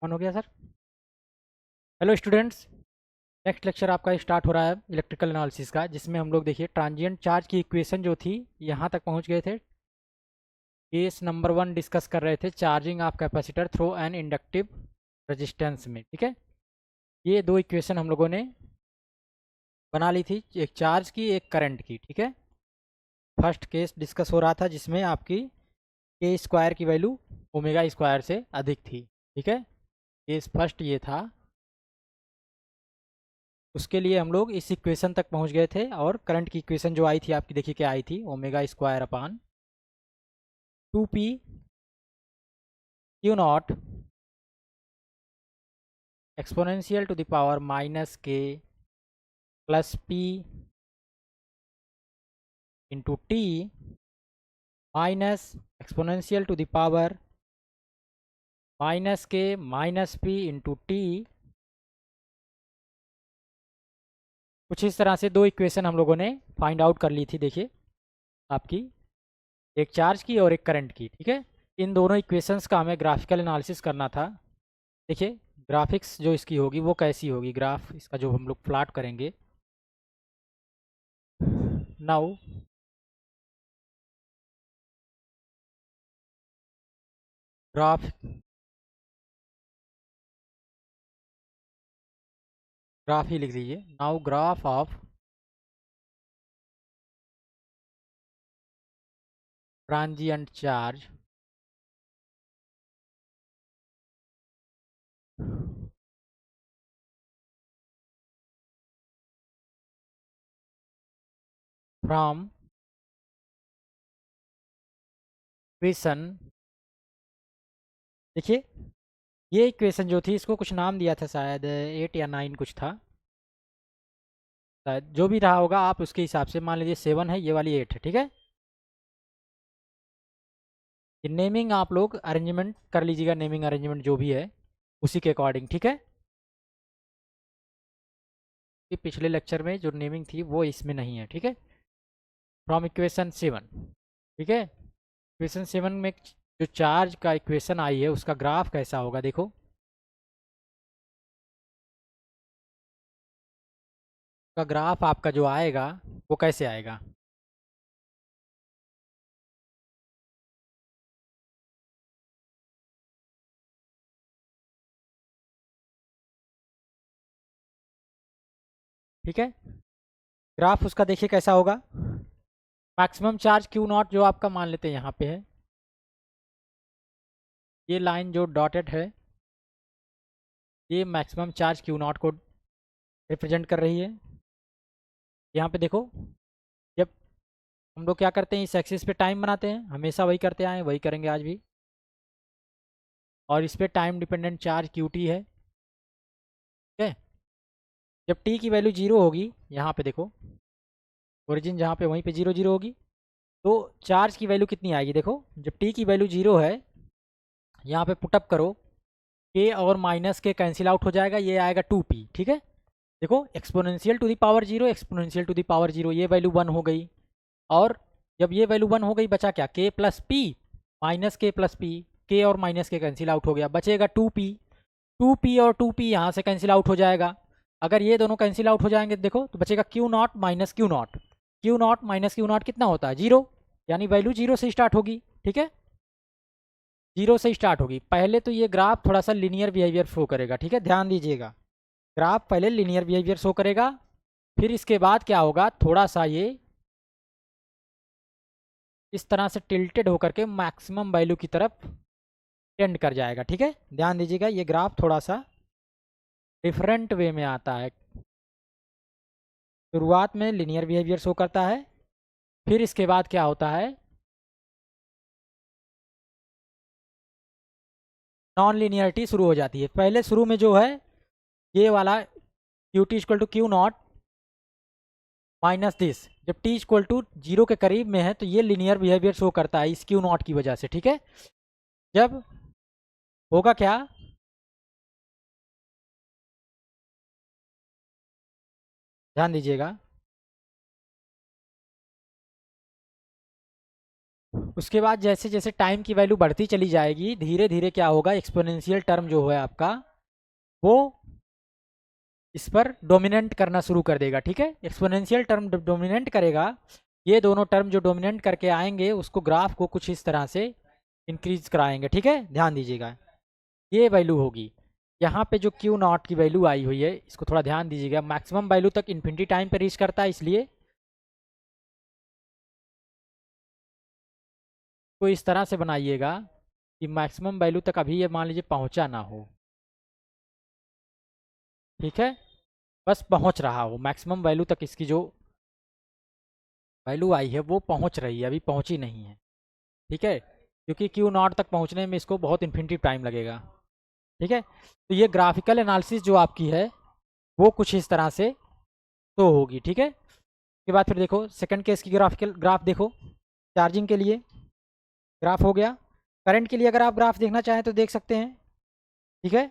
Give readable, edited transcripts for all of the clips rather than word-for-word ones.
On हो गया sir. Hello students, next lecture आपका स्टार्ट हो रहा है इलेक्ट्रिकल एनालिसिस का, जिसमें हम लोग देखिए ट्रांजिएंट चार्ज की इक्वेशन जो थी यहाँ तक पहुँच गए थे। केस नंबर 1 डिस्कस कर रहे थे, charging of capacitor through an inductive resistance में। ठीक है, ये दो इक्वेशन हम लोगों ने बना ली थी, एक चार्ज की एक करंट की। ठीक है, फर्स्ट केस डिस्कस हो रहा था जिसमें आपकी के स्क्वायर की वैल्यू ओमेगा स्क्वायर से अधिक थी। ठीक है, केस फर्स्ट ये था। उसके लिए हम लोग इस इक्वेशन तक पहुंच गए थे, और करंट की इक्वेशन जो आई थी आपकी, देखिए क्या आई थी, omega square upon 2p Q naught exponential to the power minus K plus p into T minus exponential to the power minus K minus p into T. कुछ इस तरह से दो इक्वेशन हम लोगों ने फाइंड आउट कर ली थी। देखिए आपकी, एक चार्ज की और एक करंट की। ठीक है, इन दोनों इक्वेशंस का हमें ग्राफिकल एनालिसिस करना था। देखिए ग्राफिक्स जो इसकी होगी वो कैसी होगी, ग्राफ इसका जो हम लोग प्लॉट करेंगे। नाउ ग्राफ ग्राफ ही लिख दीजिए। Now graph of transient charge from equation. देखिए ये इक्वेशन जो थी, इसको कुछ नाम दिया था, शायद 8 या 9 कुछ था, शायद जो भी रहा होगा आप उसके हिसाब से मान लीजिए। 7 है, ये वाली 8 है। ठीक है, ये नेमिंग आप लोग अरेंजमेंट कर लीजिएगा, नेमिंग अरेंजमेंट जो भी है उसी के अकॉर्डिंग। ठीक है, कि पिछले लेक्चर में जो नेमिंग थी वो इसमें नहीं है। ठीक है, फ्रॉम इक्वेशन 7। ठीक है, इक्वेशन 7 में जो चार्ज का इक्वेशन आई है उसका ग्राफ कैसा होगा देखो। का ग्राफ आपका जो आएगा वो कैसे आएगा। ठीक है, ग्राफ उसका देखिए कैसा होगा। मैक्सिमम चार्ज क्यू नॉट जो आपका मान लेते हैं यहाँ पे है, ये लाइन जो डॉटेड है ये मैक्सिमम चार्ज क्यू नॉट को रिप्रेजेंट कर रही है। यहाँ पे देखो, जब हम लोग क्या करते हैं, इस एक्सिस पे टाइम बनाते हैं, हमेशा वही करते आए हैं, वही करेंगे आज भी। और इस पे time dependent charge Q T है। ठीक है, जब टी की वैल्यू जीरो होगी, यहाँ पे देखो ओरिजिन जहाँ पे, वहीं पे जीरो जीरो होगी, तो चार्ज की वैल्यू कितनी आएगी देखो। जब टी की वैल्यू जीरो है, यहाँ पे पुटअप करो, के और माइनस के कैंसिल आउट हो जाएगा, ये आएगा 2p। ठीक है, देखो exponential to the power zero, exponential to the power zero, ये वैल्यू 1 हो गई। और जब ये वैल्यू 1 हो गई, बचा क्या, के plus P minus K plus P, के और माइनस के कैंसिल आउट हो गया, बचेगा 2p। 2p और 2p यहाँ से कैंसिल आउट हो जाएगा। अगर ये दोनों कैंसिल आउट हो जाएंगे तो देखो, तो बचेगा Q naught minus Q not. Q naught minus Q not कितना होता है, जीरो, यानी वैल्यू जीरो से स्टार्ट होगी। ठीक है, जीरो से स्टार्ट होगी। पहले तो ये ग्राफ थोड़ा सा लिनियर बिहेवियर शो करेगा। ठीक है, ध्यान दीजिएगा, ग्राफ पहले लिनियर बिहेवियर शो करेगा, फिर इसके बाद क्या होगा, थोड़ा सा ये इस तरह से टिल्टेड होकर के मैक्सिमम वैल्यू की तरफ टेंड कर जाएगा। ठीक है, ध्यान दीजिएगा, ये ग्राफ थोड़ा सा डिफरेंट वे में आता है। शुरुआत में लिनियर बिहेवियर शो करता है, फिर इसके बाद क्या होता है, नॉन लिनियरिटी शुरू हो जाती है। पहले शुरू में जो है ये वाला Q T equal to Q naught minus this, जब टी इक्वल टू जीरो के करीब में है तो ये लिनियर बिहेवियर शो करता है इस क्यू नॉट की वजह से। ठीक है, जब होगा क्या, ध्यान दीजिएगा, उसके बाद जैसे जैसे टाइम की वैल्यू बढ़ती चली जाएगी, धीरे धीरे क्या होगा, एक्सपोनेंशियल टर्म जो है आपका वो इस पर डोमिनेंट करना शुरू कर देगा। ठीक है, एक्सपोनेंशियल टर्म डोमिनेंट करेगा। ये दोनों टर्म जो डोमिनेंट करके आएंगे उसको ग्राफ को कुछ इस तरह से इंक्रीज कराएंगे। ठीक है, ध्यान दीजिएगा, ये वैल्यू होगी। यहाँ पे जो क्यू नॉट की वैल्यू आई हुई है, इसको थोड़ा ध्यान दीजिएगा, मैक्सिमम वैल्यू तक इन्फिनिटी टाइम पे रीच करता है, इसलिए तो इस तरह से बनाइएगा कि मैक्सिमम वैल्यू तक अभी ये मान लीजिए पहुँचा ना हो। ठीक है, बस पहुँच रहा हो, मैक्सिमम वैल्यू तक इसकी जो वैल्यू आई है वो पहुँच रही है, अभी पहुँची नहीं है। ठीक है, क्योंकि क्यू नॉट तक पहुँचने में इसको बहुत इन्फिनिटी टाइम लगेगा। ठीक है, तो ये ग्राफिकल एनालिसिस जो आपकी है वो कुछ इस तरह से तो होगी। ठीक है, उसके बाद फिर देखो सेकंड केस की ग्राफिकल ग्राफ देखो। चार्जिंग के लिए ग्राफ हो गया। करंट के लिए अगर आप ग्राफ देखना चाहें तो देख सकते हैं। ठीक है,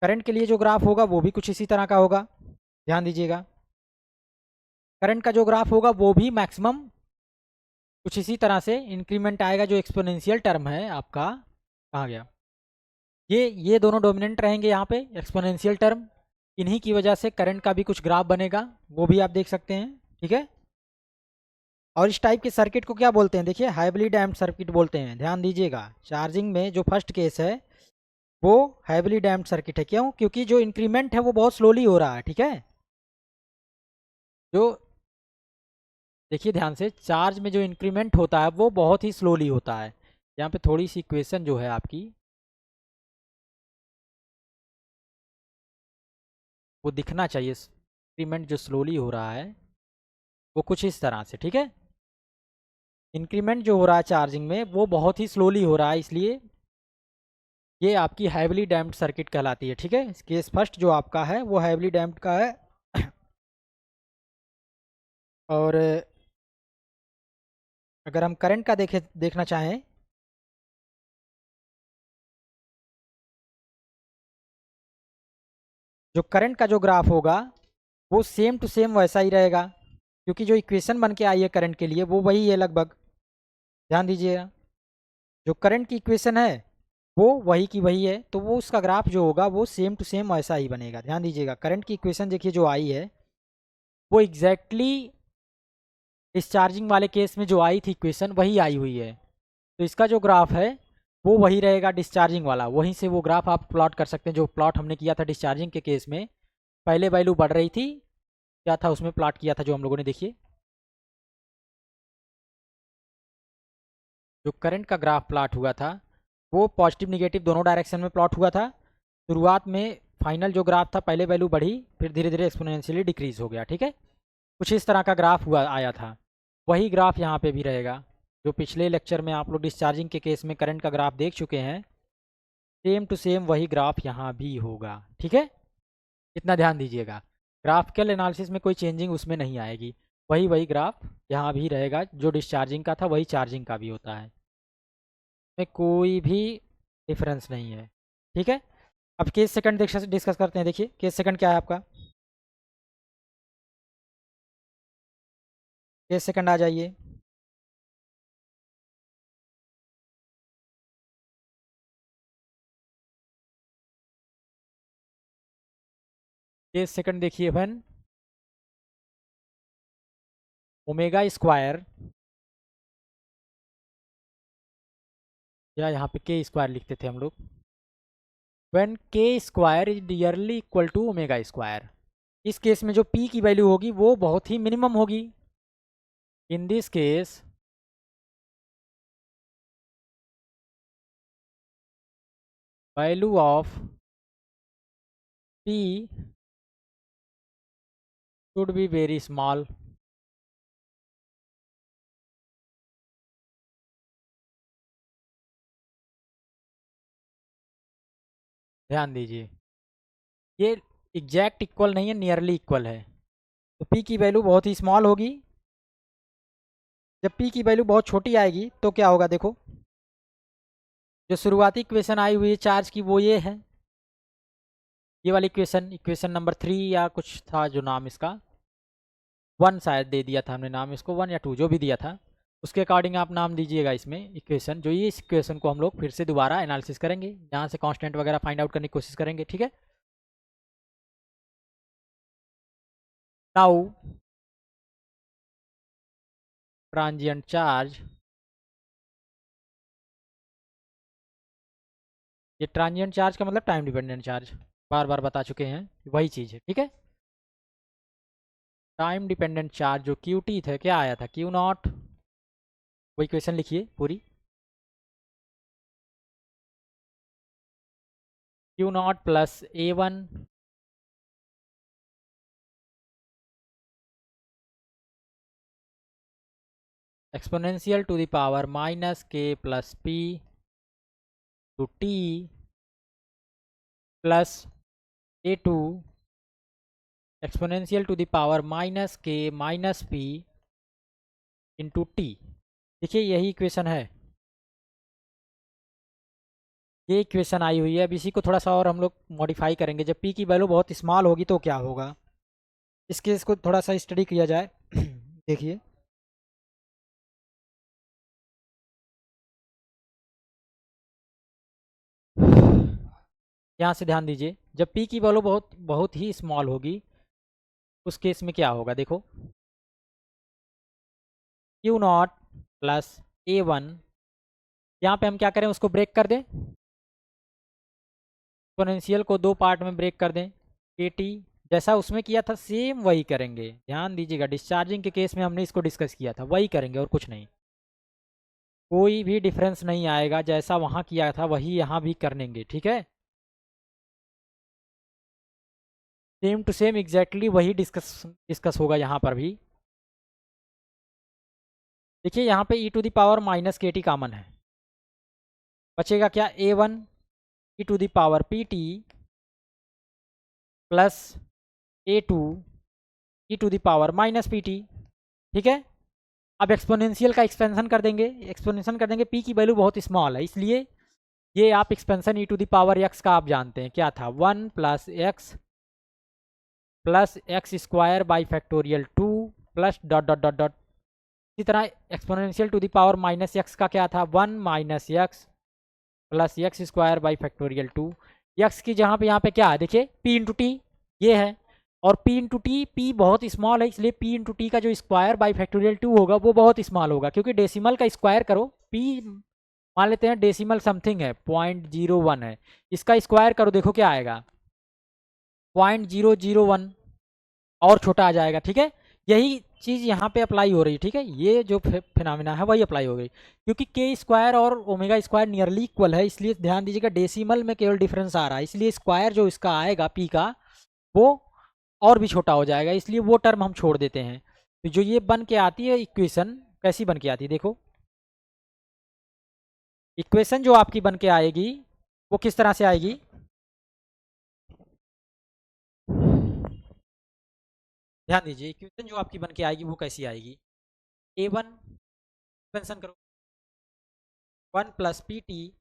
करंट के लिए जो ग्राफ होगा वो भी कुछ इसी तरह का होगा, ध्यान दीजिएगा। करंट का जो ग्राफ होगा वो भी मैक्सिमम कुछ इसी तरह से इंक्रीमेंट आएगा। जो एक्सपोनेंशियल टर्म है आपका, कहाँ गया, ये दोनों डोमिनेंट रहेंगे यहाँ पे, एक्सपोनेंशियल टर्म। इन्हीं की वजह से करंट का भी कुछ ग्राफ बनेगा, वो भी आप देख सकते हैं। ठीक है, और इस टाइप के सर्किट को क्या बोलते हैं, देखिए हाइब्रिड डैम्प्ड सर्किट बोलते हैं। ध्यान दीजिएगा, चार्जिंग में जो फर्स्ट केस है वो हाइब्रिड डैम्प्ड सर्किट है। क्यों? क्योंकि जो इंक्रीमेंट है वो बहुत स्लोली हो रहा है। ठीक है, जो देखिए ध्यान से, चार्ज में जो इंक्रीमेंट होता है वो बहुत ही स्लोली होता है। यहाँ पे थोड़ी सी इक्वेशन जो है आपकी वो दिखना चाहिए, इंक्रीमेंट जो स्लोली हो रहा है वो कुछ इस तरह से। ठीक है, इंक्रीमेंट जो हो रहा है चार्जिंग में वो बहुत ही स्लोली हो रहा है, इसलिए ये आपकी हैवली डैम्प्ड सर्किट कहलाती है। ठीक है, केस फर्स्ट जो आपका है वो हैवली डैम्प्ड का है। और अगर हम करंट का देखना चाहें, जो करंट का जो ग्राफ होगा वो सेम टू सेम वैसा ही रहेगा, क्योंकि जो इक्वेशन बन के आई है करंट के लिए वो वही है लगभग। ध्यान दीजिएगा, जो करंट की इक्वेशन है वो वही की वही है, तो वो उसका ग्राफ जो होगा वो सेम टू सेम वैसा ही बनेगा। ध्यान दीजिएगा, करंट की इक्वेशन देखिए जो आई है वो एग्जैक्टली डिस्चार्जिंग वाले केस में जो आई थी इक्वेशन वही आई हुई है, तो इसका जो ग्राफ है वो वही रहेगा डिस्चार्जिंग वाला। वहीं से वो ग्राफ आप प्लॉट कर सकते हैं, जो प्लॉट हमने किया था डिस्चार्जिंग के केस में। पहले वैल्यू बढ़ रही थी, क्या था उसमें प्लॉट किया था जो हम लोगों ने, देखिए जो करंट का ग्राफ प्लॉट हुआ था वो पॉजिटिव निगेटिव दोनों डायरेक्शन में प्लॉट हुआ था। शुरुआत में फाइनल जो ग्राफ था पहले वैल्यू बढ़ी, फिर धीरे धीरे एक्सपोनेंशियली डिक्रीज हो गया। ठीक है, कुछ इस तरह का ग्राफ हुआ आया था। वही ग्राफ यहाँ पे भी रहेगा, जो पिछले लेक्चर में आप लोग डिस्चार्जिंग के केस में करंट का ग्राफ देख चुके हैं, सेम टू सेम वही ग्राफ यहाँ भी होगा। ठीक है, इतना ध्यान दीजिएगा, ग्राफिकल एनालिसिस में कोई चेंजिंग उसमें नहीं आएगी, वही वही ग्राफ यहाँ भी रहेगा। जो डिस्चार्जिंग का था वही चार्जिंग का भी होता है, में कोई भी डिफरेंस नहीं है। ठीक है, अब केस सेकंड डिस्कस करते हैं। देखिए केस सेकंड क्या है आपका, केस सेकंड आ जाइए। केस सेकंड देखिए वन ओमेगा स्क्वायर, या यहाँ पे के स्क्वायर लिखते थे हम लोग, वन के square is nearly equal to omega square. इस केस में जो पी की वैल्यू होगी वो बहुत ही मिनिमम होगी। In this case value of P should be very small. ध्यान दीजिए, ये एग्जैक्ट इक्वल नहीं है, नियरली इक्वल है। तो पी की वैल्यू बहुत ही स्मॉल होगी। जब पी की वैल्यू बहुत छोटी आएगी तो क्या होगा, देखो जो शुरुआती इक्वेशन आई हुई है चार्ज की वो ये है, ये वाली इक्वेशन, इक्वेशन नंबर 3 या कुछ था जो नाम इसका, 1 शायद दे दिया था हमने नाम इसको, 1 या 2 जो भी दिया था। उसके अकॉर्डिंग आप नाम दीजिएगा इसमें इक्वेशन। जो ये इस इक्वेशन को हम लोग फिर से दोबारा एनालिसिस करेंगे, यहाँ से कांस्टेंट वगैरह फाइंड आउट करने की कोशिश करेंगे, ठीक है। नाउ ट्रांजिएंट चार्ज, ये ट्रांजिएंट चार्ज का मतलब टाइम डिपेंडेंट चार्ज, बार बार बता चुके हैं, वही चीज़ है, ठीक है। टाइम डिपेंडेंट चार्ज जो क्यू टी थे, क्या आया था क्यू नॉट, वो इक्वेशन लिखिए पूरी। Q naught plus A one exponential to the power minus K plus P to T plus A two exponential to the power minus K minus P into T. देखिए यही equation है, ये equation आई हुई है। अब इसी को थोड़ा सा और हम लोग मॉडिफाई करेंगे। जब पी की वैल्यू बहुत स्मॉल होगी तो क्या होगा, इस केस को थोड़ा सा स्टडी किया जाए। देखिए यहाँ से ध्यान दीजिए, जब पी की वैल्यू बहुत बहुत ही स्मॉल होगी उस केस में क्या होगा, देखो Q naught plus A one, यहाँ पे हम क्या करें, उसको ब्रेक कर दें, एक्सपोनेंशियल को दो पार्ट में ब्रेक कर दें। के टी जैसा उसमें किया था सेम वही करेंगे। ध्यान दीजिएगा, डिस्चार्जिंग के केस में हमने इसको डिस्कस किया था, वही करेंगे और कुछ नहीं, कोई भी डिफरेंस नहीं आएगा। जैसा वहाँ किया था वही यहाँ भी करेंगे, ठीक है। सेम टू सेम एग्जैक्टली वही डिस्कस होगा यहाँ पर भी। देखिए यहाँ पे E to the power minus K T common है, बचेगा क्या, A one E to the power P T plus A two E to the power minus P T, ठीक है। अब एक्सपोनेंशियल का एक्सपेंशन कर देंगे, एक्सपोनेंशन कर देंगे, पी की वैल्यू बहुत स्मॉल है इसलिए ये आप expansion E to the power X का आप जानते हैं क्या था, one plus X square by factorial two plus dot dot dot dot. इसी तरह exponential to the power minus X का क्या था, one minus X plus X square by factorial two. X की जहाँ पे यहाँ पे क्या है, देखिए पी इंटू टी ये है, और पी इंटू टी, पी बहुत स्मॉल है इसलिए पी इंटू टी का जो स्क्वायर बाई फैक्टोरियल टू होगा वो बहुत स्मॉल होगा, क्योंकि डेसिमल का स्क्वायर करो, पी मान लेते हैं डेसिमल समथिंग है, 0.01 है, इसका स्क्वायर करो देखो क्या आएगा, 0.001 और छोटा आ जाएगा, ठीक है। यही चीज़ यहाँ पे अप्लाई हो रही है, ठीक है। ये जो फिनोमिना है वही अप्लाई हो गई, क्योंकि के स्क्वायर और ओमेगा स्क्वायर नियरली इक्वल है, इसलिए ध्यान दीजिएगा डेसिमल में केवल डिफरेंस आ रहा है, इसलिए स्क्वायर जो इसका आएगा पी का वो और भी छोटा हो जाएगा, इसलिए वो टर्म हम छोड़ देते हैं। तो जो ये बन के आती है इक्वेशन, कैसी बन के आती है देखो, इक्वेशन जो आपकी बन के आएगी वो किस तरह से आएगी, ध्यान दीजिए, इक्वेशन जो आपकी बन के आएगी वो कैसी आएगी, ए वन एक्सपेंशन करो, one plus P T,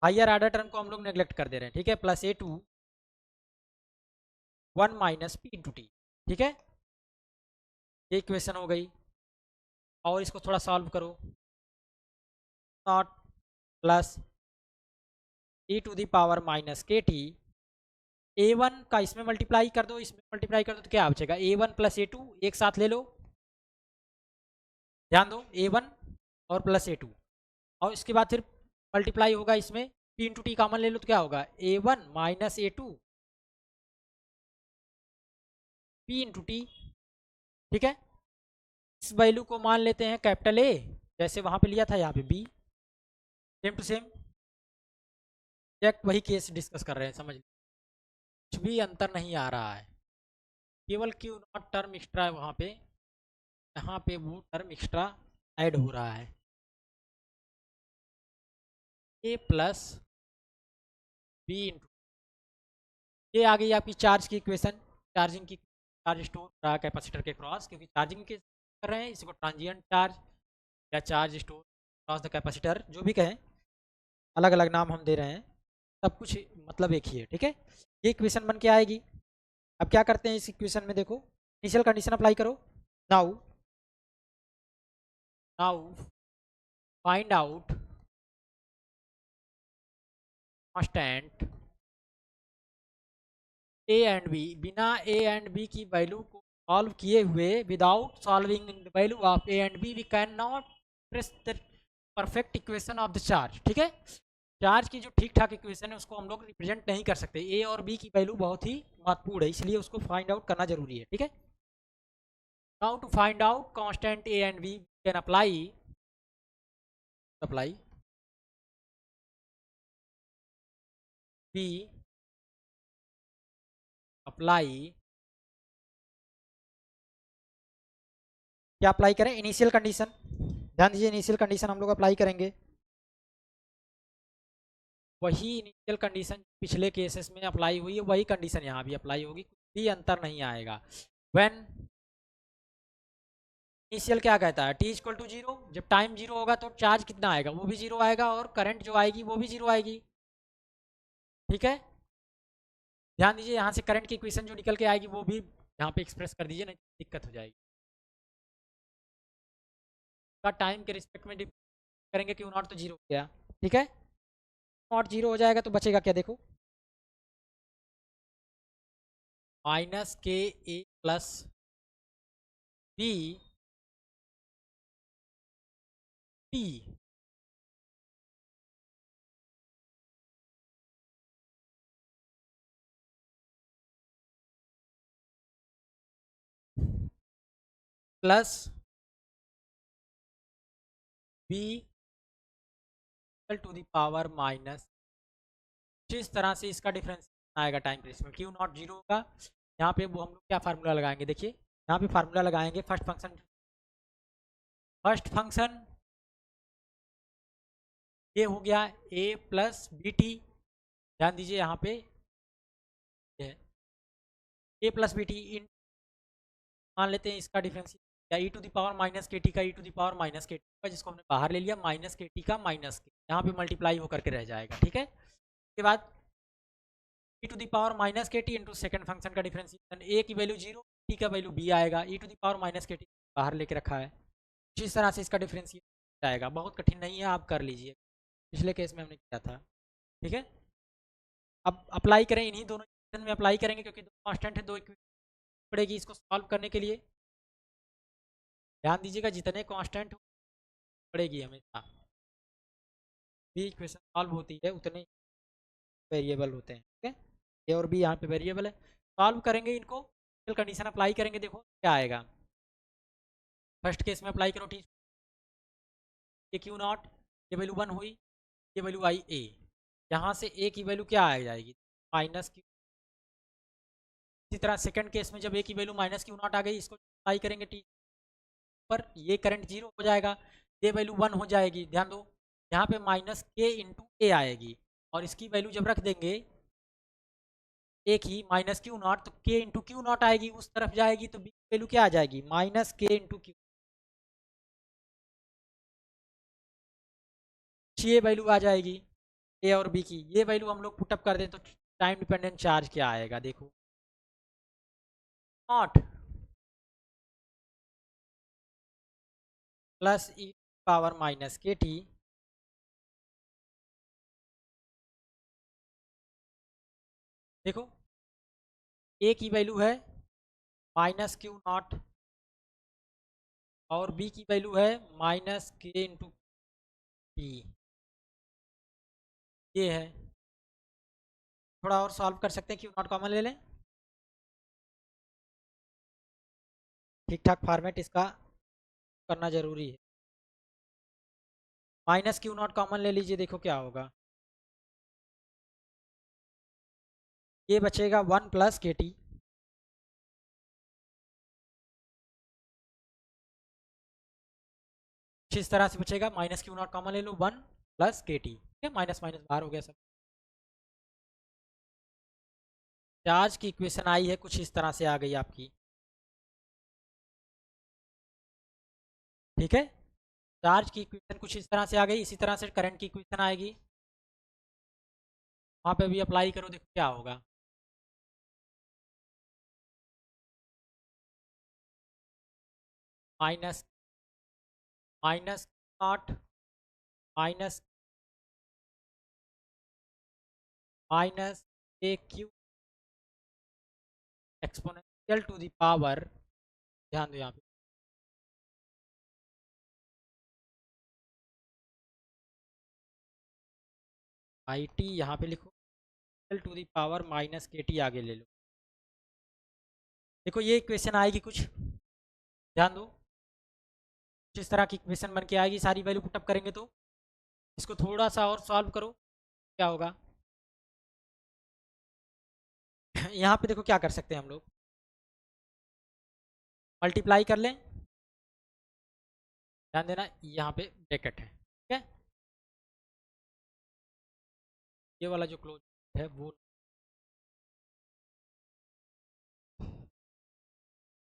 higher order term को हम लोग नेग्लेक्ट कर दे रहे हैं, ठीक है, plus A two one minus P into T, ठीक है। ये इक्वेशन हो गई, और इसको थोड़ा सॉल्व करो, naught plus e to the power minus K T, A one का इसमें मल्टीप्लाई कर दो, इसमें मल्टीप्लाई कर दो तो क्या बचेगा, ए वन प्लस ए टू, एक साथ ले लो, ध्यान दो ए वन और प्लस ए टू, और इसके बाद फिर मल्टीप्लाई होगा इसमें, पी इंटू टी कॉमन ले लो तो क्या होगा, A one minus A two P into T, ठीक है। इस वैल्यू को मान लेते हैं कैपिटल ए, जैसे वहां पे लिया था यहाँ पे B, same to same exact वही केस डिस्कस कर रहे हैं, समझ कुछ भी अंतर नहीं आ रहा है, केवल क्यू नॉट टर्म एक्स्ट्रा है वहाँ पे, यहाँ पे वो टर्म एक्स्ट्रा ऐड हो रहा है, ए प्लस बी इंटू, ये आ गई आपकी चार्ज की इक्वेशन, चार्जिंग की, चार्ज स्टोर रहा कैपेसिटर के क्रॉस, क्योंकि चार्जिंग के कर रहे हैं इसको ट्रांजिएंट चार्ज या charge store cross the capacitor, जो भी कहें, अलग अलग नाम हम दे रहे हैं, सब कुछ मतलब एक ही है, ठीक है। ये इक्वेशन बन के आएगी। अब क्या करते हैं इस इक्वेशन में, देखो इनिशियल कंडीशन अप्लाई करो, now now find out constant A and B. बिना ए एंड बी की वैल्यू को सॉल्व किए हुए, without solving the value of A and B, we can not express the perfect equation of the charge. ठीक है, charge की जो ठीक ठाक इक्वेशन है उसको हम लोग रिप्रेजेंट नहीं कर सकते। ए और बी की वैल्यू बहुत ही महत्वपूर्ण है, इसलिए उसको फाइंड आउट करना जरूरी है। ठीक है, now to find out constant A and B can apply apply B apply क्या अप्लाई करें? Initial condition. ध्यान दीजिए, इनिशियल कंडीशन हम लोग अप्लाई करेंगे वही इनिशियल कंडीशन पिछले केसेस में अप्लाई हुई है, वही कंडीशन यहाँ भी अप्लाई होगी, कुछ भी अंतर नहीं आएगा। व्हेन इनिशियल क्या कहता है, टी इक्वल टू जीरो, जब टाइम जीरो होगा तो चार्ज कितना आएगा, वो भी जीरो आएगा, और करंट जो आएगी वो भी जीरो आएगी। ठीक है, ध्यान दीजिए यहाँ से करंट की इक्वेशन जो निकल के आएगी वो भी यहाँ पे एक्सप्रेस कर दीजिए, नहीं तो दिक्कत हो जाएगी। का टाइम के रिस्पेक्ट में करेंगे, क्यों नॉट तो जीरो हो गया। ठीक है, नॉट जीरो हो जाएगा तो बचेगा क्या, देखो minus K A plus B T plus B to the power minus. इस तरह से इसका डिफरेंस आएगा टाइम पीरियड में, क्यू नॉट जीरो होगा। यहाँ पे वो हम लोग क्या फार्मूला लगाएंगे, देखिए यहाँ पे फार्मूला लगाएंगे फर्स्ट फंक्शन ये हो गया ए प्लस बी टी। ध्यान दीजिए यहाँ पे ए प्लस बी टी इन, मान लेते हैं इसका डिफरेंस या ई to the power minus K T का ई to the power minus K T का, जिसको हमने बाहर ले लिया, माइनस के टी का माइनस के, यहाँ पे मल्टीप्लाई होकर के रह जाएगा। ठीक है, उसके बाद ई to the power minus K T into second function का डिफरेंशिएशन, ए की वैल्यू जीरो, टी का वैल्यू बी आएगा, ई to the power minus K T बाहर लेके रखा है। इस तरह से इसका डिफरेंशिएशन आएगा, बहुत कठिन नहीं है, आप कर लीजिए, पिछले केस में हमने किया था। ठीक है, अब अप्लाई करें, इन्हीं दोनों इक्वेशन में अप्लाई करेंगे क्योंकि दो कांस्टेंट है, दो इक्वेशन पड़ेगी इसको सॉल्व करने के लिए। ध्यान दीजिएगा, जितने कांस्टेंट पड़ेगी हमेशा भी इक्वेशन सॉल्व होती है उतने वेरिएबल होते हैं। ठीक है, ए और बी यहाँ पे वेरिएबल है, सॉल्व करेंगे इनको, कंडीशन अप्लाई करेंगे, देखो क्या आएगा। फर्स्ट केस में अप्लाई करो टी ए क्यू नॉट, ये वैल्यू वन हुई, ये वैल्यू आई ए, यहाँ से ए की वैल्यू क्या आ जाएगी, माइनस क्यू। इसी तरह सेकंड केस में जब ए की वैल्यू माइनस क्यू नॉट आ गई, इसको अप्लाई करेंगे टी पर, ये करंट जीरो हो जाएगा, ये वैल्यू वन हो जाएगी। ध्यान दो, यहाँ पे माइनस के इंटू ए आएगी, और इसकी वैल्यू जब रख देंगे एक ही माइनस क्यू नॉट, तो के इंटू क्यू नॉट आएगी, उस तरफ जाएगी तो बी वैल्यू क्या आ जाएगी, माइनस के इंटू क्यू। ये वैल्यू आ जाएगी ए और बी की, ये वैल्यू हम लोग पुटअप कर दें तो टाइम डिपेंडेंट चार्ज क्या आएगा, देखो not plus E power minus K T, देखो ए की वैल्यू है माइनस क्यू नॉट और बी की वैल्यू है माइनस के इंटू टी, ये है। थोड़ा और सॉल्व कर सकते हैं, क्यू नॉट कॉमन ले लें, ठीक ठाक फॉर्मेट इसका करना जरूरी है। माइनस क्यू नॉट कॉमन ले लीजिए, देखो क्या होगा, ये बचेगा वन प्लस के टी, इस तरह से बचेगा, माइनस क्यू नॉट कॉमन ले लो, वन प्लस के टी। ठीक है, माइनस माइनस बाहर हो गया सब। चार्ज की इक्वेशन आई है कुछ इस तरह से आ गई आपकी। ठीक है, चार्ज की इक्वेशन कुछ इस तरह से आ गई, इसी तरह से करंट की इक्वेशन आएगी, वहाँ पे भी अप्लाई करो, देखो क्या होगा। Minus minus naught minus minus K Q exponential to the power, ध्यान दो यहाँ पे, आई टी यहाँ पे लिखो, to the power minus K T आगे ले लो। देखो ये इक्वेशन आएगी कुछ, ध्यान दो, कुछ इस तरह की इक्वेशन बन के आएगी, सारी वैल्यू पुटअप करेंगे तो। इसको थोड़ा सा और सॉल्व करो, क्या होगा। यहाँ पे देखो क्या कर सकते हैं हम लोग, मल्टीप्लाई कर लें, ध्यान देना यहाँ पे ब्रैकेट है, ठीक है, ये वाला जो क्लोज है वो,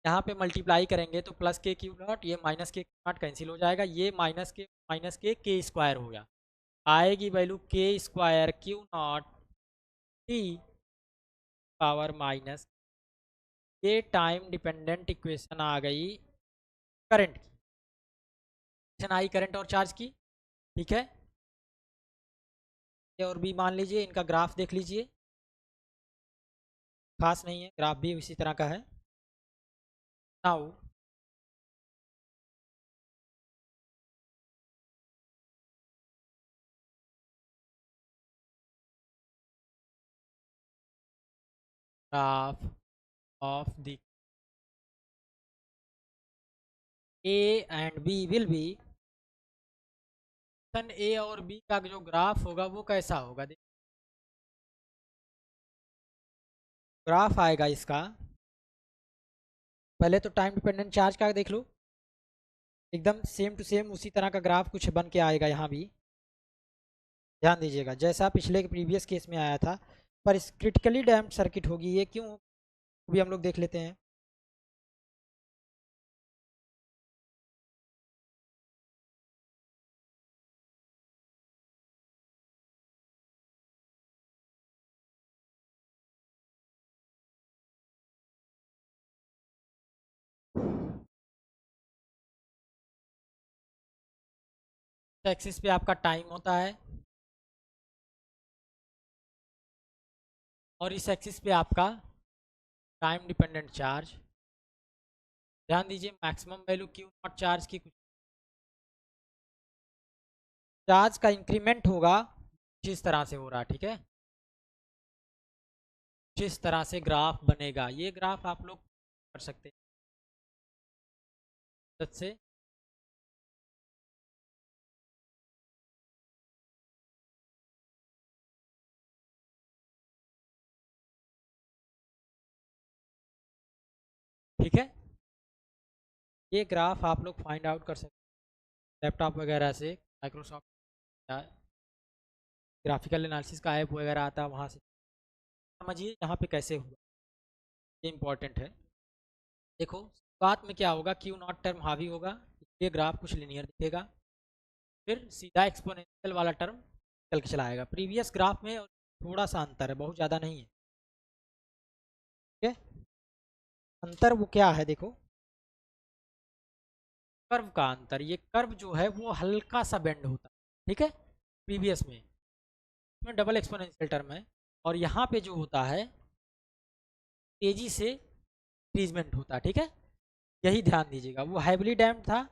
यहाँ पे मल्टीप्लाई करेंगे तो प्लस के क्यू नॉट, ये minus K Q not cancel हो जाएगा, ये माइनस के स्क्वायर हो गया, आएगी वैल्यू के square Q naught T power minus, ये टाइम डिपेंडेंट इक्वेशन आ गई करंट की, इक्वेशन आई करंट और चार्ज की, ठीक है। ए और बी मान लीजिए, इनका ग्राफ देख लीजिए, खास नहीं है, ग्राफ भी इसी तरह का है। Now graph of the A and B will be, A और बी का जो ग्राफ होगा वो कैसा होगा, ग्राफ आएगा इसका, पहले तो टाइम डिपेंडेंट चार्ज का देख लो, एकदम सेम टू सेम उसी तरह का ग्राफ कुछ बन के आएगा यहाँ भी, ध्यान दीजिएगा जैसा पिछले के प्रीवियस केस में आया था, पर इस क्रिटिकली डैम्प्ड सर्किट होगी ये, क्यों भी हम लोग देख लेते हैं। एक्सिस पे आपका टाइम होता है और इस एक्सिस पे आपका टाइम डिपेंडेंट चार्ज, ध्यान दीजिए maximum value Q not charge की, कुछ चार्ज का इंक्रीमेंट होगा जिस तरह से हो रहा है, ठीक है, जिस तरह से ग्राफ बनेगा, ये ग्राफ आप लोग कर सकते हैं मदद से, ठीक है, ये ग्राफ आप लोग फाइंड आउट कर सकते हैं लैपटॉप वगैरह से, माइक्रोसॉफ्ट या ग्राफिकल एनालिसिस का ऐप वगैरह आता है वहाँ से समझिए यहाँ पे कैसे हुआ, ये इंपॉर्टेंट है। देखो बात में क्या होगा, क्यू नॉट टर्म हावी होगा, ये ग्राफ कुछ लिनियर दिखेगा, फिर सीधा एक्सपोनेंशियल वाला टर्म चल के चला आएगा, प्रीवियस ग्राफ में थोड़ा सा अंतर है, बहुत ज़्यादा नहीं है, ठीक है। अंतर वो क्या है देखो, कर्व का अंतर, ये कर्व जो है वो हल्का सा बेंड होता है, ठीक है, प्रीवियस में डबल एक्सपोनेंशियल टर्म है, और यहाँ पे जो होता है तेजी से इंक्रीजमेंट होता है, ठीक है, यही ध्यान दीजिएगा, वो हैविली डैम्ड था,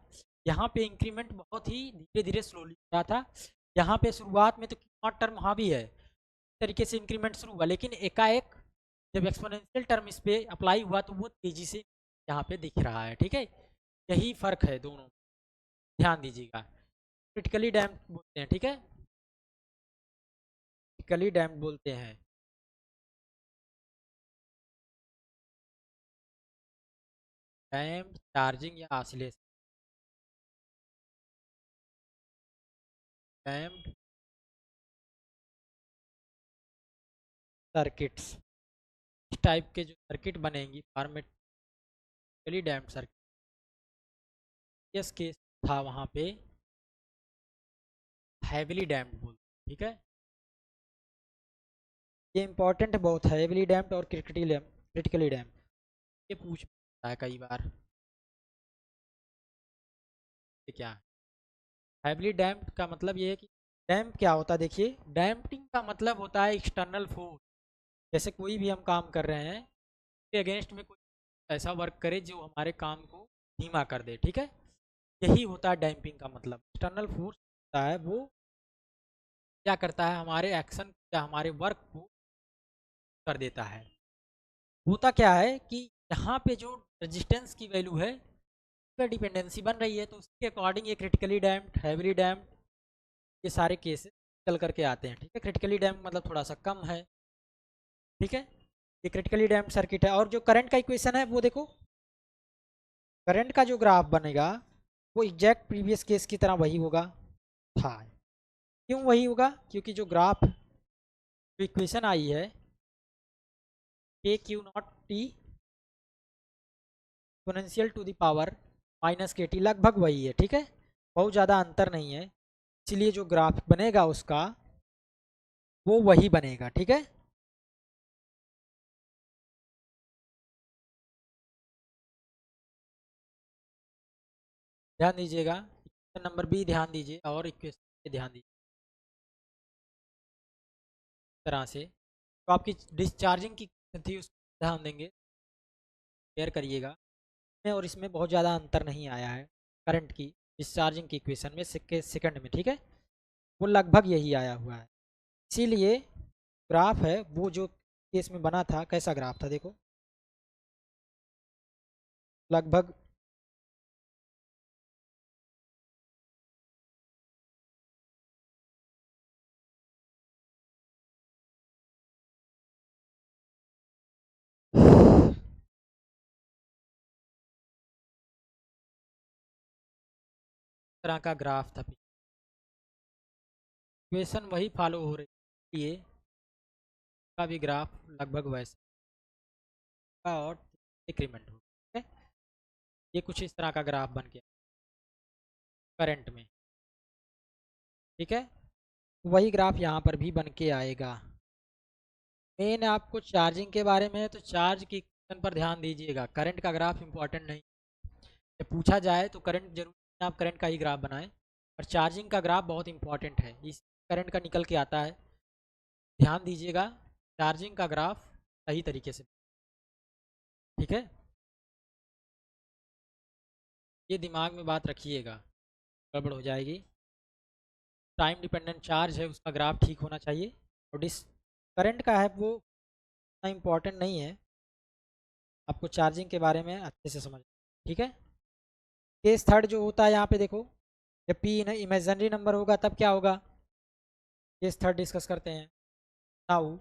यहाँ पे इंक्रीमेंट बहुत ही धीरे धीरे स्लोली हो रहा था, यहाँ पे शुरुआत में तो क्यू टर्म हावी है, इस तरीके से इंक्रीमेंट शुरू हुआ, लेकिन एकाएक जब एक्सपोनेंशियल टर्म इस पे अप्लाई हुआ तो वो तेजी से यहाँ पे दिख रहा है, ठीक है, यही फर्क है दोनों, ध्यान दीजिएगा, क्रिटिकली डैम्ड बोलते हैं, ठीक है, क्रिटिकली डैम्ड बोलते हैं, डैम्ड चार्जिंग या ऑसिलेशन, डैम्ड सर्किट्स, इस टाइप के जो सर्किट बनेंगी फार्मेटिकली डैम्ड सर्किट, यस केस था वहाँ पे हैविली डैम्ड बोलते हैं, ठीक है, ये इंपॉर्टेंट बहुत है, हैविली डैम्ड और क्रिटिकली डैम्ड, ये पूछ सकता है कई बार, ये क्या है, हैविली डैम्प्ड का मतलब ये है कि डैम्प क्या होता है, देखिए डैम्पिंग का मतलब होता है एक्सटर्नल फोर्स। जैसे कोई भी हम काम कर रहे हैं के अगेंस्ट में कोई ऐसा वर्क करे जो हमारे काम को धीमा कर दे, ठीक है। यही होता है डैम्पिंग का मतलब। एक्सटर्नल फोर्स होता है वो क्या करता है, हमारे एक्शन या हमारे वर्क को कर देता है। होता क्या है कि यहाँ पे जो रेजिस्टेंस की वैल्यू है उस पर डिपेंडेंसी बन रही है, तो उसके अकॉर्डिंग ये क्रिटिकली डैम्प्ड, हैविली डैम्प्ड, ये सारे केसेस चल करके आते हैं, ठीक है। क्रिटिकली डैम्प्ड मतलब थोड़ा सा कम है, ठीक है। ये क्रिटिकली डैम्प्ड सर्किट है। और जो करंट का इक्वेशन है वो देखो, करंट का जो ग्राफ बनेगा वो एग्जैक्ट प्रीवियस केस की तरह वही होगा था। क्यों वही होगा, क्योंकि जो ग्राफ जो इक्वेशन आई है के Q naught T exponential to the power minus K T लगभग वही है, ठीक है। बहुत ज़्यादा अंतर नहीं है, इसलिए जो ग्राफ बनेगा उसका वो वही बनेगा, ठीक है। ध्यान दीजिएगा, इक्वेशन नंबर बी ध्यान दीजिए और इक्वेशन ध्यान दीजिए तरह से। तो आपकी डिस्चार्जिंग की थी उसको ध्यान देंगे, क्लियर करिएगा। में और इसमें बहुत ज़्यादा अंतर नहीं आया है करंट की डिस्चार्जिंग की इक्वेशन में सेकंड में, ठीक है। वो लगभग यही आया हुआ है। इसीलिए ग्राफ है वो जो केस में बना था, कैसा ग्राफ था देखो, लगभग तरह का ग्राफ था। इक्वेशन वही फॉलो हो रही है, का भी ग्राफ लगभग वैसा का और डिक्रीमेंट हो, ठीक है। ये कुछ इस तरह का ग्राफ बन गया करंट में, ठीक है। वही ग्राफ यहाँ पर भी बन के आएगा। मेन आपको चार्जिंग के बारे में है तो चार्ज की इक्वेशन पर ध्यान दीजिएगा, करंट का ग्राफ इंपॉर्टेंट नहीं। जब पूछा जाए तो करंट जरूर आप करंट का ही ग्राफ बनाएं, और चार्जिंग का ग्राफ बहुत इंपॉर्टेंट है, इस करंट का निकल के आता है। ध्यान दीजिएगा चार्जिंग का ग्राफ सही तरीके से, ठीक है। ये दिमाग में बात रखिएगा, गड़बड़ हो जाएगी। टाइम डिपेंडेंट चार्ज है उसका ग्राफ ठीक होना चाहिए, और डिस करंट का है वो इतना इम्पोर्टेंट नहीं है, आपको चार्जिंग के बारे में अच्छे से समझ, ठीक है। केस थर्ड जो होता है यहाँ पे देखो, जब पी इमेजनरी नंबर होगा तब क्या होगा, केस थर्ड डिस्कस करते हैं नाउ।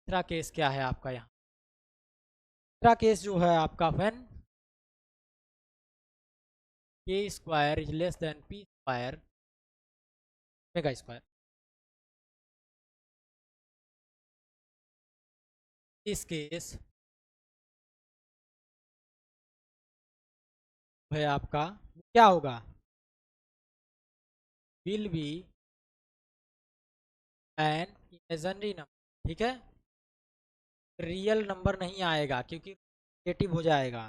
तीसरा केस क्या है आपका यहाँ, तीसरा केस जो है आपका व्हेन के square is less than P square mega square. इस केस है आपका क्या होगा, will be an imaginary number, ठीक है। रियल नंबर नहीं आएगा क्योंकि नेगेटिव हो जाएगा,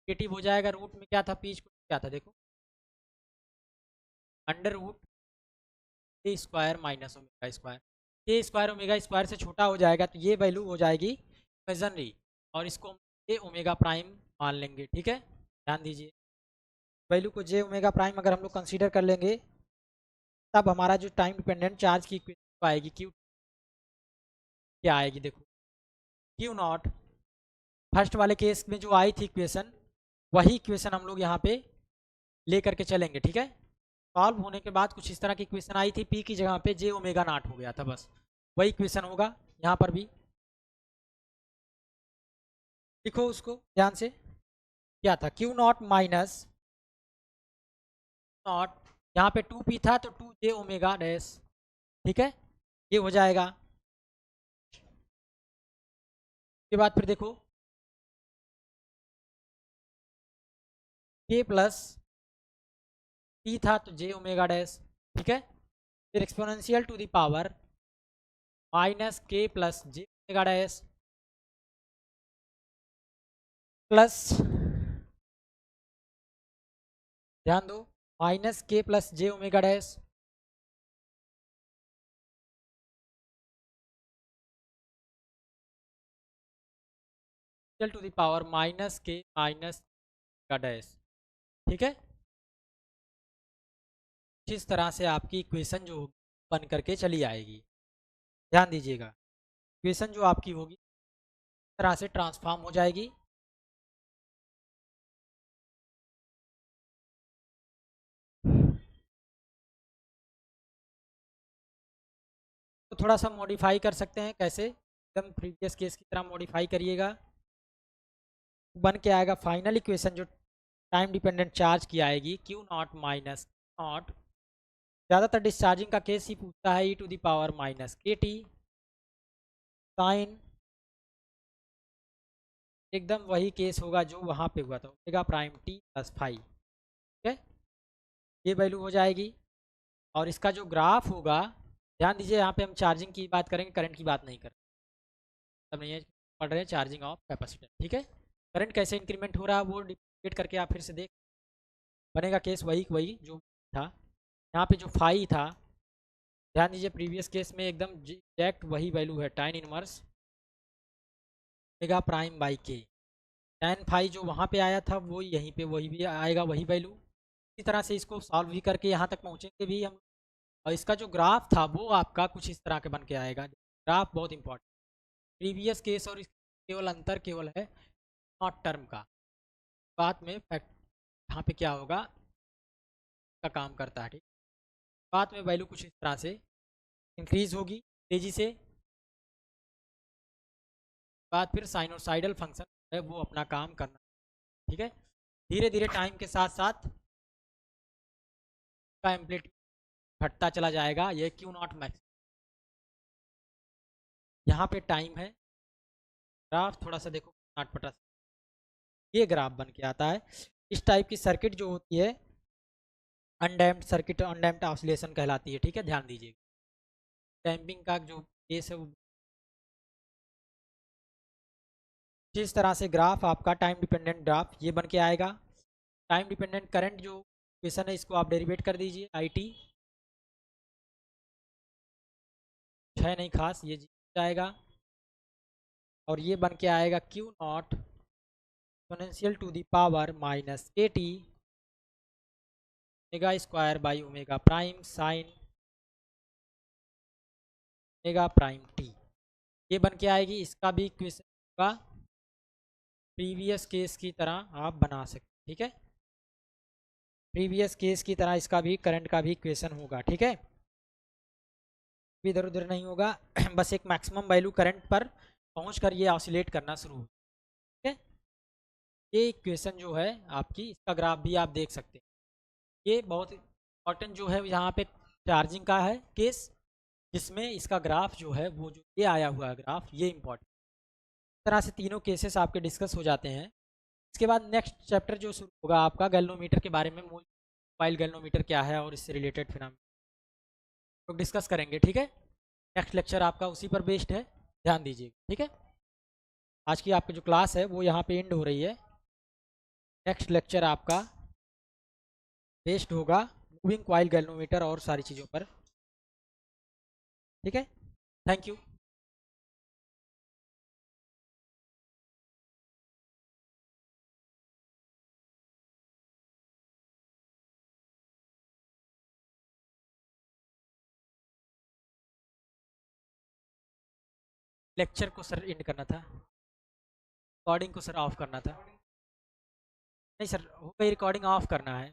नेगेटिव हो जाएगा। रूट में क्या था, पीच क्या था देखो, अंडर रूट ए स्क्वायर माइनस ओमेगा स्क्वायर। ए स्क्वायर ओमेगा स्क्वायर से छोटा हो जाएगा तो ये वैल्यू हो जाएगी इमेजनरी, और इसको ए ओमेगा प्राइम मान लेंगे, ठीक है। ध्यान दीजिए वैल्यू को जे ओमेगा प्राइम अगर हम लोग कंसीडर कर लेंगे, तब हमारा जो टाइम डिपेंडेंट चार्ज की इक्वेशन आएगी क्यू, क्या आएगी देखो, क्यू नॉट। फर्स्ट वाले केस में जो आई थी इक्वेशन, वही इक्वेशन हम लोग यहाँ पे ले करके चलेंगे, ठीक है। सॉल्व होने के बाद कुछ इस तरह की इक्वेशन आई थी, पी की जगह पे जे ओमेगा नॉट हो गया था, बस वही इक्वेशन होगा यहाँ पर भी। लिखो उसको ध्यान से, क्या था, क्यू नॉट माइनस नॉट, यहाँ पे टू पी था तो टू जे ओमेगा डैश, ठीक है। ये हो जाएगा। उसके बाद फिर देखो के प्लस पी था तो जे ओमेगा डैश, ठीक है। फिर exponential to the power minus K plus J omega dash plus, ध्यान दो, minus K plus J omega dash to the power minus K minus का डैश। ठीक है, इस तरह से आपकी इक्वेशन जो बन करके चली आएगी। ध्यान दीजिएगा, इक्वेशन जो आपकी होगी इस तरह से ट्रांसफॉर्म हो जाएगी। तो थोड़ा सा मॉडिफाई कर सकते हैं, कैसे? एकदम प्रीवियस केस की तरह मॉडिफाई करिएगा, बन के आएगा फाइनल इक्वेशन जो टाइम डिपेंडेंट चार्ज की आएगी क्यू नॉट माइनस नॉट। ज़्यादातर डिस्चार्जिंग का केस ही पूछता है ई to the power minus K T sign, एकदम वही केस होगा जो वहाँ पे हुआ था, omega prime T plus five. ठीक है, ये वैल्यू हो जाएगी। और इसका जो ग्राफ होगा, ध्यान दीजिए यहाँ पे हम चार्जिंग की बात करेंगे, करंट की बात नहीं करें, तब नहीं है, पढ़ रहे हैं चार्जिंग ऑफ कैपेसिटर। ठीक है, करंट कैसे इंक्रीमेंट हो रहा है वो डिफाइट करके आप फिर से देख, बनेगा केस वही वही जो था। यहाँ पे जो फाई था, ध्यान दीजिए प्रीवियस केस में एकदम एग्जैक्ट वही वैल्यू है, tan inverse omega prime by के। tan फाई जो वहाँ पे आया था वो यहीं पे वही भी आएगा, वही वैल्यू। इसी तरह से इसको सॉल्व भी करके यहाँ तक पहुँचेंगे भी हम। और इसका जो ग्राफ था वो आपका कुछ इस तरह के बन के आएगा। ग्राफ बहुत इंपॉर्टेंट, प्रीवियस केस और केवल अंतर केवल है नॉट टर्म का, बाद में फैक्ट यहाँ पे क्या होगा का काम करता है। ठीक, बाद में वैल्यू कुछ इस तरह से इंक्रीज होगी तेजी से, बाद फिर साइनोसाइडल फंक्शन है वो अपना काम करना। ठीक है, धीरे धीरे टाइम के साथ साथ का एम्पलीट्यूड घटता चला जाएगा। ये क्यू नॉट मैक्स, यहाँ पे टाइम है, ग्राफ थोड़ा सा देखो नाटपटा, ये ग्राफ बन के आता है। इस टाइप की सर्किट जो होती है अनडैम्प्ड सर्किट, अनडैम्प्ड ऑसिलेशन कहलाती है। ठीक है, ध्यान दीजिए, डैम्पिंग का जो केस है वो जिस तरह से ग्राफ आपका टाइम डिपेंडेंट ग्राफ ये बन के आएगा। टाइम डिपेंडेंट करंट जो इक्वेशन है इसको आप डेरिवेट कर दीजिए, आई टी है नहीं खास, ये जाएगा और ये बन के आएगा Q naught exponential to the power minus K T omega square by omega prime sine omega prime T, ये बन के आएगी। इसका भी इक्वेशन होगा प्रीवियस केस की तरह आप बना सकते। ठीक है, प्रीवियस केस की तरह इसका भी करंट का भी इक्वेशन होगा। ठीक है, इधर उधर नहीं होगा बस एक मैक्सिमम वैल्यू करंट पर पहुंच कर ये ऑसिलेट करना शुरू हो। ठीक है, ये इक्वेशन जो है आपकी, इसका ग्राफ भी आप देख सकते हैं। ये बहुत इंपॉर्टेंट जो है यहाँ पे चार्जिंग का है केस, जिसमें इसका ग्राफ जो है वो जो ये आया हुआ है ग्राफ, ये इंपॉर्टेंट। इस तरह से तीनों केसेस आपके डिस्कस हो जाते हैं। इसके बाद नेक्स्ट चैप्टर जो शुरू होगा आपका गैल्वेनोमीटर के बारे में, मोबाइल गैल्वेनोमीटर क्या है और इससे रिलेटेड फिर हम लोग डिस्कस करेंगे। ठीक है, नेक्स्ट लेक्चर आपका उसी पर बेस्ड है, ध्यान दीजिए। ठीक है, आज की आपकी जो क्लास है वो यहाँ पे एंड हो रही है। नेक्स्ट लेक्चर आपका बेस्ड होगा मूविंग कॉइल गैल्वेनोमीटर और सारी चीज़ों पर। ठीक है, थैंक यू। लेक्चर को सर एंड करना था, रिकॉर्डिंग को सर ऑफ करना था। नहीं सर, हो गई रिकॉर्डिंग, ऑफ करना है।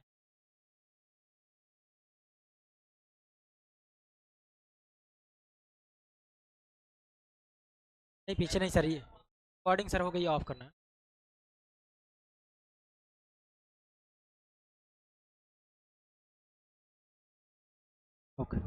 नहीं पीछे नहीं सर, ये रिकॉर्डिंग सर हो गई, ऑफ करना है। ओके।